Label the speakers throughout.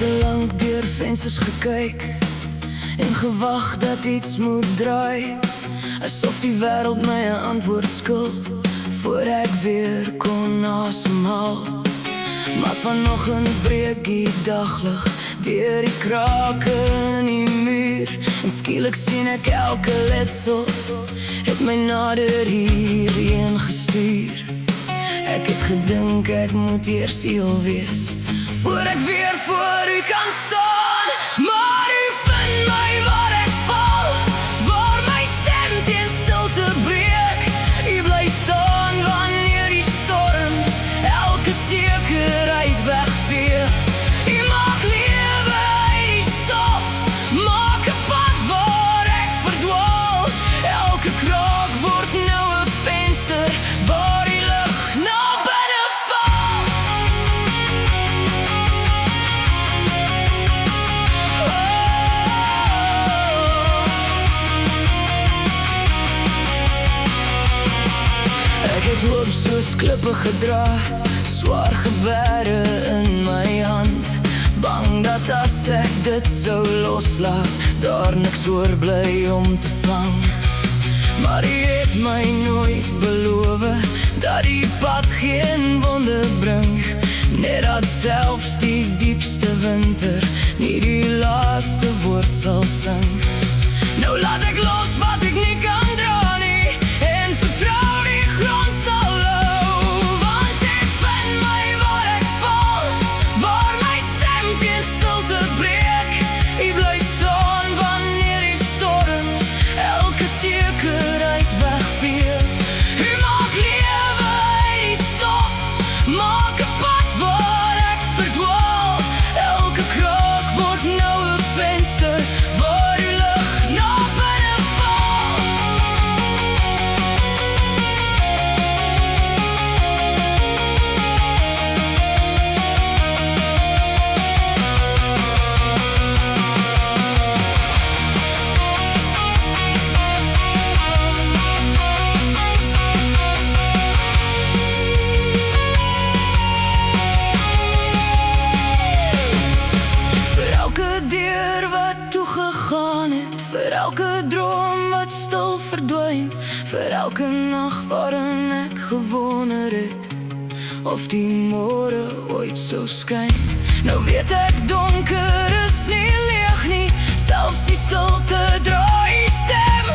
Speaker 1: Te lang deur vensters gekyk en gewag dat iets moet draai, asof die wêreld my 'n antwoord skuld voor ek weer kon asemhaal. Maar vanoggend breek die daglig deur die krake in die muur, en skielik sien ek elke letsel het my nader hierheen gestuur. Ek het gedink ek moet eers heel wees voor ek weer voor u kan staan, maar u vind my waar ek val, waar my stem teen stilte breek. U bly staan wanneer die storms elke sekerheid wegvee. U maak lewe uit die stof, maak 'n pad waar ek verdwaal. Elke kraak word nou 'n venster waar die lig na binne val. Ek het hoop soos klippe gedra, swaar gebere in my hand, bang dat as ek dit sou loslaat, daar niks oorbly om te vang. Maar u het my nooit beloof dat die pad geen wonde bring, net dat selfs die diepste winter nie die laaste woord sal sing. Nou laat ek los wat ek nie kan dra nie, en vertrou die grond sal hou, want ek vind my waar ek val, waar my stem teen stilte breek. U bly staan wanneer die storms elke sekerheid wegvee. U maak lewe uit die stof, maak 'n pad waar ek verdwaal. Elke kraak word nou 'n venster waar u lig na binne val. Vir elke deur wat toegegaan het, vir elke droom wat stil verdwyn, vir elke nag waarin ek gewonder het of die môre ooit sou skyn. Nou weet ek donker is nie leeg nie, selfs die stilte draai stem,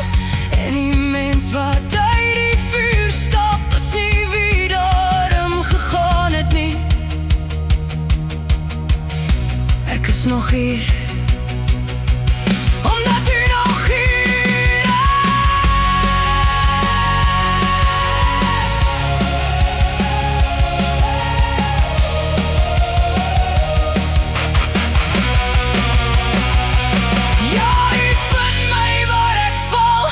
Speaker 1: en die mens wat uit die vuur stap is nie wie daarom gegaan het nie. Ek is nog hier, omdat u nog hier is. Ja, u vind my waar ek val,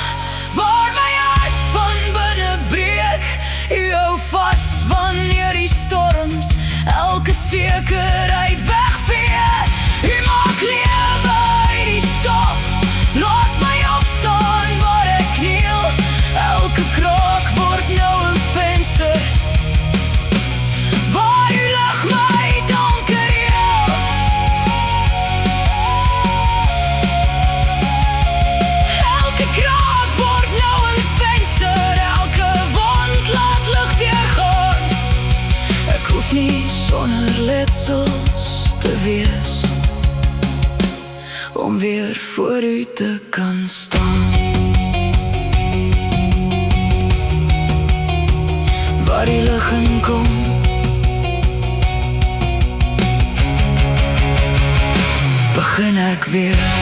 Speaker 1: waar my hart van binne breek. U hou vas wanneer die storms elke sekerheid wegvee. U maak lewe uit die stof, laat my opstaan waar ek kniel. Elke kraak word nou 'n venster waar u lig my donker heel. Elke kraak word nou 'n venster, elke wond laat lig deurgaan. Ek hoef nie sonder letsels te wees om weer voor u te kan staan, waar die lig in kom, begin ek weer.